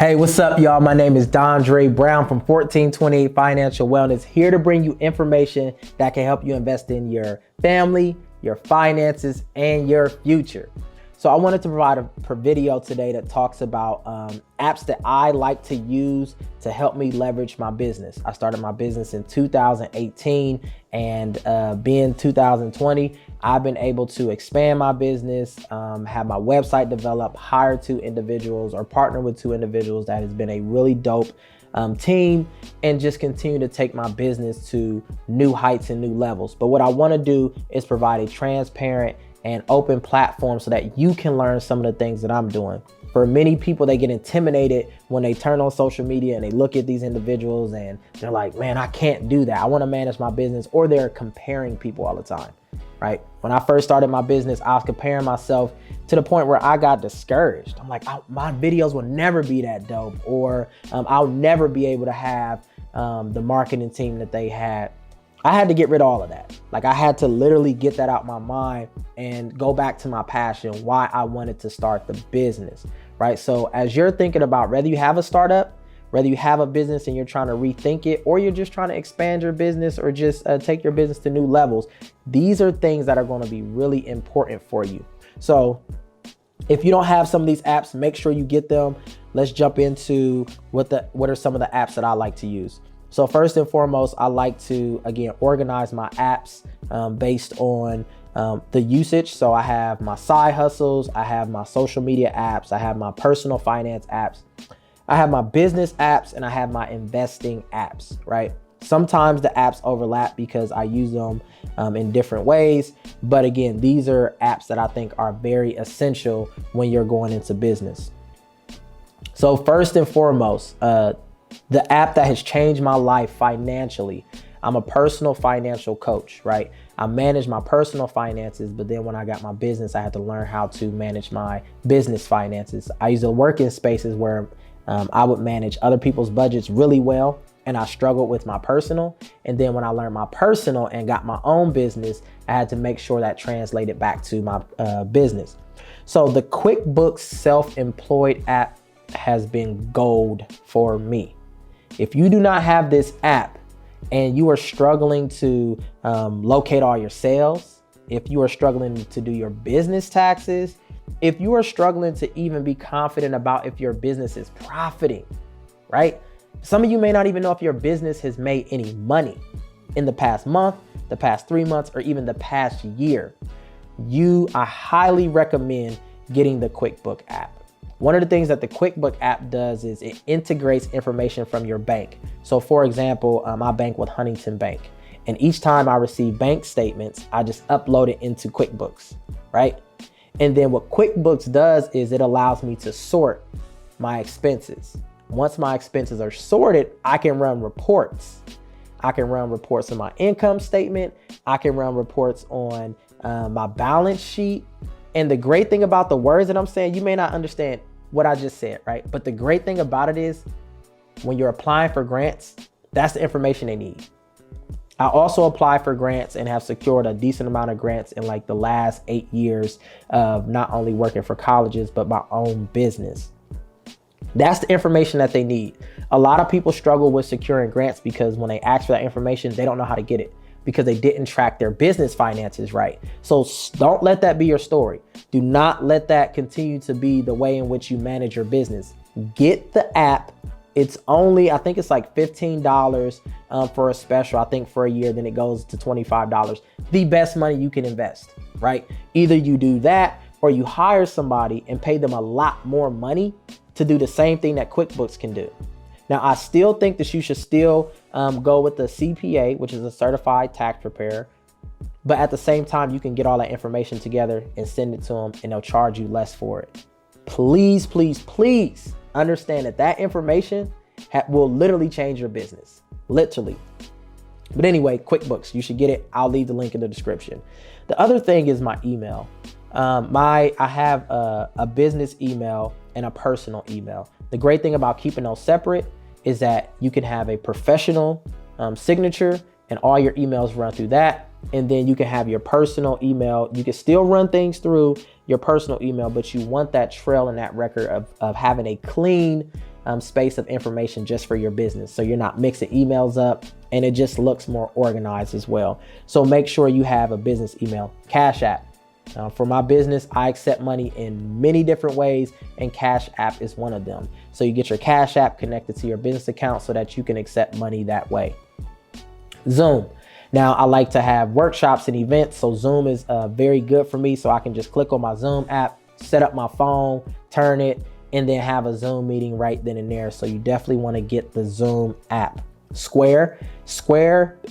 Hey, what's up, y'all? My name is Dondre Brown from 1428 Financial Wellness, here to bring you information that can help you invest in your family, your finances, and your future. So I wanted to provide a video today that talks about apps that I like to use to help me leverage my business. I started my business in 2018, and being 2020, I've been able to expand my business, have my website develop, hire two individuals or partner with two individuals. That has been a really dope team, and just continue to take my business to new heights and new levels. But what I want to do is provide a transparent and open platform so that you can learn some of the things that I'm doing. For many people, they get intimidated when they turn on social media and they look at these individuals and they're like, man, I can't do that. I want to manage my business. Or they're comparing people all the time, right? When I first started my business, I was comparing myself to the point where I got discouraged. I'm like, my videos will never be that dope, or I'll never be able to have the marketing team that they had. I had to get rid of all of that. Like, I had to literally get that out my mind and go back to my passion, why I wanted to start the business, right? So as you're thinking about whether you have a startup, whether you have a business and you're trying to rethink it, or you're just trying to expand your business or just take your business to new levels, these are things that are going to be really important for you. So if you don't have some of these apps, make sure you get them. Let's jump into what are some of the apps that I like to use. So first and foremost, I like to, again, organize my apps based on the usage. So I have my side hustles, I have my social media apps, I have my personal finance apps, I have my business apps, and I have my investing apps, right? Sometimes the apps overlap because I use them in different ways. But again, these are apps that I think are very essential when you're going into business. So first and foremost, the app that has changed my life financially. I'm a personal financial coach, right? I manage my personal finances, but then when I got my business, I had to learn how to manage my business finances. I used to work in spaces where I would manage other people's budgets really well, and I struggled with my personal. And then when I learned my personal and got my own business, I had to make sure that translated back to my business. So the Quickbooks Self-Employed App has been gold for me. If you do not have this app and you are struggling to locate all your sales, if you are struggling to do your business taxes, if you are struggling to even be confident about if your business is profiting, right? Some of you may not even know if your business has made any money in the past month, the past 3 months, or even the past year. I highly recommend getting the Quickbook app. One of the things that the Quickbook app does is it integrates information from your bank. So for example, I bank with Huntington Bank, and each time I receive bank statements, I just upload it into QuickBooks, right? And then what QuickBooks does is it allows me to sort my expenses. Once my expenses are sorted, I can run reports. I can run reports on my income statement. I can run reports on my balance sheet. And the great thing about the words that I'm saying, you may not understand what I just said, right? But the great thing about it is when you're applying for grants, that's the information they need. I also apply for grants and have secured a decent amount of grants in like the last 8 years of not only working for colleges, but my own business. That's the information that they need. A lot of people struggle with securing grants because when they ask for that information, they don't know how to get it, because they didn't track their business finances right. So don't let that be your story. Do not let that continue to be the way in which you manage your business. Get the app. It's only, I think it's like $15 for a special. I think for a year, then it goes to $25. The best money you can invest, right? Either you do that or you hire somebody and pay them a lot more money to do the same thing that QuickBooks can do. Now, I still think that you should still go with the CPA, which is a certified tax preparer. But at the same time, you can get all that information together and send it to them, and they'll charge you less for it. Please, please, please understand that information will literally change your business, literally. But anyway, QuickBooks, you should get it. I'll leave the link in the description. The other thing is my email. I have a business email and a personal email. The great thing about keeping those separate is that you can have a professional signature and all your emails run through that. And then you can have your personal email. You can still run things through your personal email, but you want that trail and that record of having a clean space of information just for your business. So you're not mixing emails up, and it just looks more organized as well. So make sure you have a business email. Cash App. For my business, I accept money in many different ways, and Cash App is one of them. So you get your Cash App connected to your business account so that you can accept money that way. Zoom. Now, I like to have workshops and events, so Zoom is very good for me. So I can just click on my Zoom app, set up my phone, turn it, and then have a Zoom meeting right then and there. So you definitely want to get the Zoom app. Square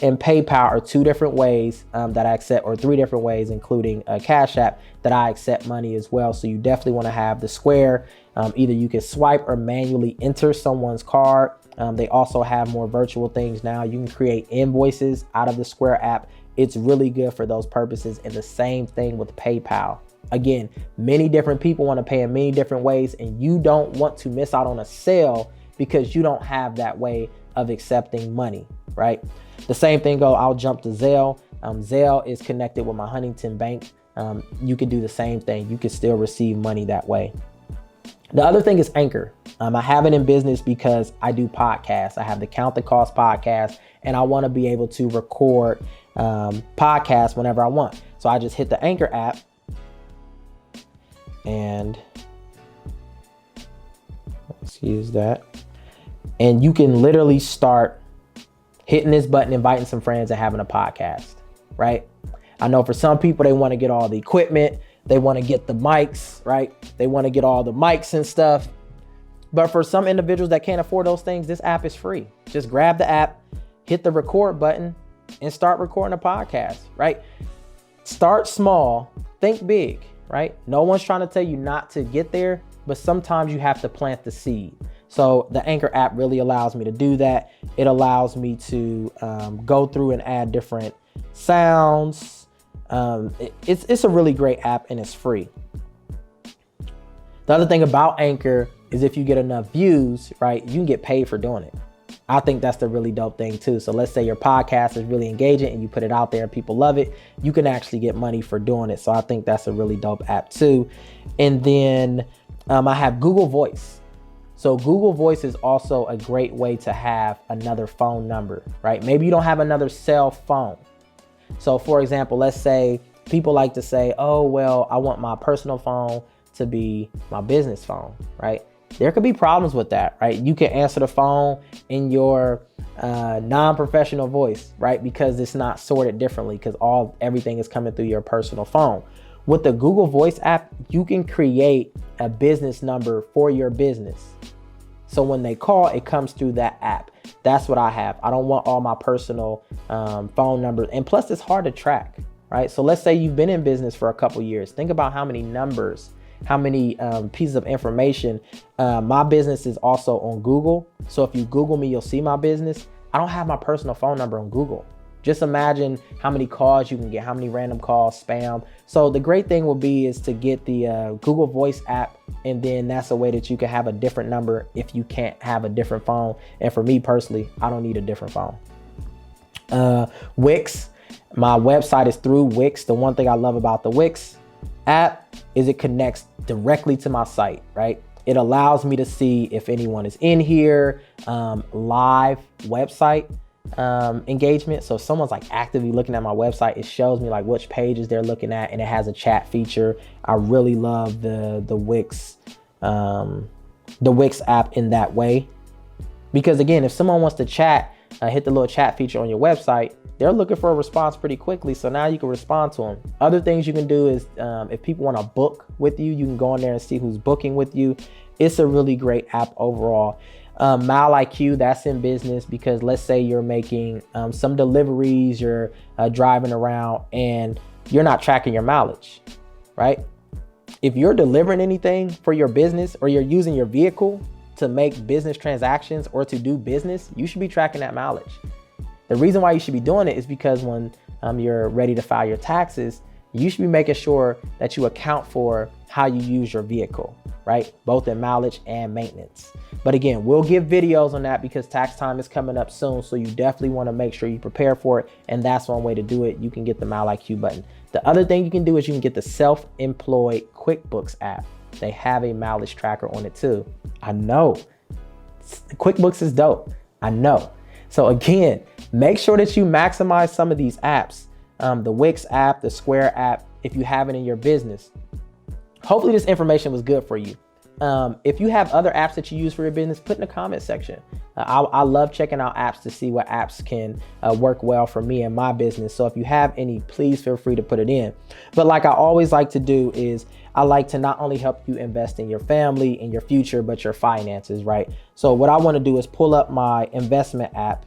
and PayPal are two different ways that I accept, or three different ways, including a Cash App, that I accept money as well. So you definitely want to have the Square. Either you can swipe or manually enter someone's card. They also have more virtual things now. You can create invoices out of the Square app. It's really good for those purposes. And the same thing with PayPal. Again, many different people want to pay in many different ways, and you don't want to miss out on a sale because you don't have that way of accepting money, right? The same thing goes, I'll jump to Zelle. Zelle is connected with my Huntington Bank. You can do the same thing. You can still receive money that way. The other thing is Anchor. I have it in business because I do podcasts. I have the Count the Cost podcast, and I want to be able to record podcasts whenever I want. So I just hit the Anchor app, and excuse that. And you can literally start hitting this button, inviting some friends, and having a podcast, right? I know for some people, they want to get all the equipment. They want to get the mics, right? They want to get all the mics and stuff. But for some individuals that can't afford those things, this app is free. Just grab the app, hit the record button, and start recording a podcast, right? Start small, think big, right? No one's trying to tell you not to get there, but sometimes you have to plant the seed. So the Anchor app really allows me to do that. It allows me to go through and add different sounds. It's a really great app, and it's free. The other thing about Anchor is if you get enough views, right, you can get paid for doing it. I think that's the really dope thing too. So let's say your podcast is really engaging and you put it out there and people love it, you can actually get money for doing it. So I think that's a really dope app too. And then I have Google Voice. So Google Voice is also a great way to have another phone number, right? Maybe you don't have another cell phone. So for example, let's say people like to say, oh, well, I want my personal phone to be my business phone, right? There could be problems with that, right? You can answer the phone in your non-professional voice, right? Because it's not sorted differently, because everything is coming through your personal phone. With the Google Voice app, you can create a business number for your business. So when they call, it comes through that app. That's what I have. I don't want all my personal phone numbers. And plus, it's hard to track, right? So let's say you've been in business for a couple years. Think about how many numbers, how many pieces of information. My business is also on Google. So if you Google me, you'll see my business. I don't have my personal phone number on Google. Just imagine how many calls you can get, how many random calls, spam. So the great thing will be is to get the Google Voice app, and then that's a way that you can have a different number if you can't have a different phone. And for me personally, I don't need a different phone. Wix, my website is through Wix. The one thing I love about the Wix app is it connects directly to my site, right? It allows me to see if anyone is in here, live website engagement. So if someone's like actively looking at my website, it shows me like which pages they're looking at, and it has a chat feature. I really love the Wix app in that way, because again, if someone wants to chat, hit the little chat feature on your website, they're looking for a response pretty quickly. So now you can respond to them. Other things you can do is if people want to book with you, you can go in there and see who's booking with you. It's a really great app overall. Mile IQ, that's in business, because let's say you're making some deliveries, you're driving around and you're not tracking your mileage, right? If you're delivering anything for your business, or you're using your vehicle to make business transactions or to do business, you should be tracking that mileage. The reason why you should be doing it is because when you're ready to file your taxes, you should be making sure that you account for how you use your vehicle, right? Both in mileage and maintenance. But again, we'll give videos on that because tax time is coming up soon. So you definitely want to make sure you prepare for it. And that's one way to do it. You can get the Mile IQ button. The other thing you can do is you can get the Self-Employed Quickbooks app. They have a mileage tracker on it too. I know QuickBooks is dope. I know. So again, make sure that you maximize some of these apps, the Wix app, the Square app, if you have it in your business. Hopefully this information was good for you. If you have other apps that you use for your business, put in the comment section. I love checking out apps to see what apps can work well for me and my business. So if you have any, please feel free to put it in. But like I always like to do is I like to not only help you invest in your family and your future, but your finances, right? So what I want to do is pull up my investment app.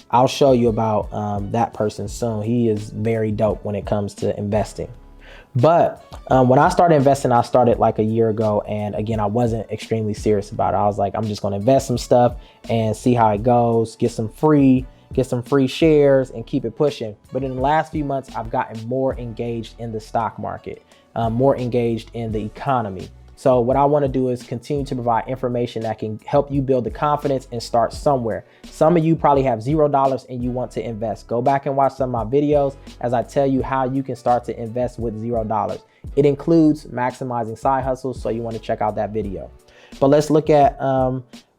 I'll show you about that person soon. He is very dope when it comes to investing. But when I started investing, I started like a year ago. And again, I wasn't extremely serious about it. I was like, I'm just going to invest some stuff and see how it goes, get some free shares and keep it pushing. But in the last few months, I've gotten more engaged in the stock market, more engaged in the economy. So what I want to do is continue to provide information that can help you build the confidence and start somewhere. Some of you probably have $0 and you want to invest. Go back and watch some of my videos as I tell you how you can start to invest with $0. It includes maximizing side hustles, so you want to check out that video. But let's look at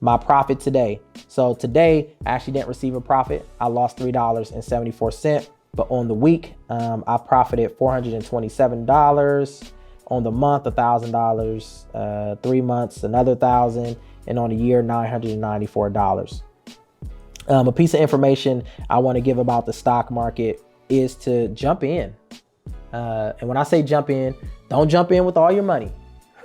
my profit today. So today I actually didn't receive a profit. I lost $3.74. But on the week, I profited $427. On the month, $1,000, 3 months, another $1,000, and on the year, $994. A piece of information I want to give about the stock market is to jump in. And when I say jump in, don't jump in with all your money,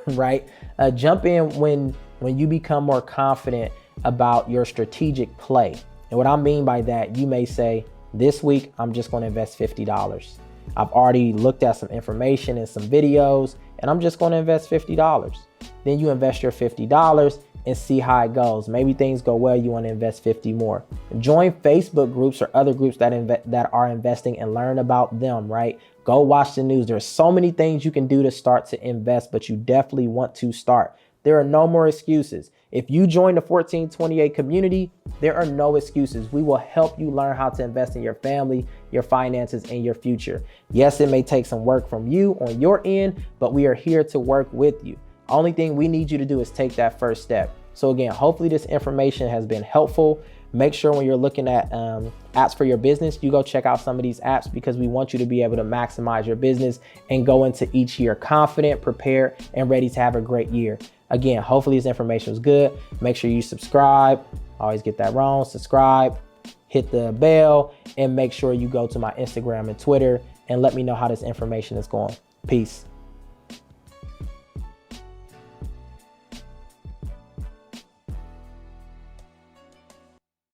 right? Jump in when you become more confident about your strategic play. And what I mean by that, you may say, this week, I'm just going to invest $50. I've already looked at some information and some videos, and I'm just going to invest $50. Then you invest your $50 and see how it goes. Maybe things go well, you want to invest 50 more. Join Facebook groups or other groups that are investing and learn about them, right? Go watch the news. There's so many things you can do to start to invest, but you definitely want to start. There are no more excuses. If you join the 1428 community, there are no excuses. We will help you learn how to invest in your family, your finances, and your future. Yes, it may take some work from you on your end, but we are here to work with you. Only thing we need you to do is take that first step. So again, hopefully this information has been helpful. Make sure when you're looking at apps for your business, you go check out some of these apps, because we want you to be able to maximize your business and go into each year confident, prepared, and ready to have a great year. Again, hopefully this information was good. Make sure you subscribe. I always get that wrong. Subscribe, hit the bell, and make sure you go to my Instagram and Twitter and let me know how this information is going. Peace.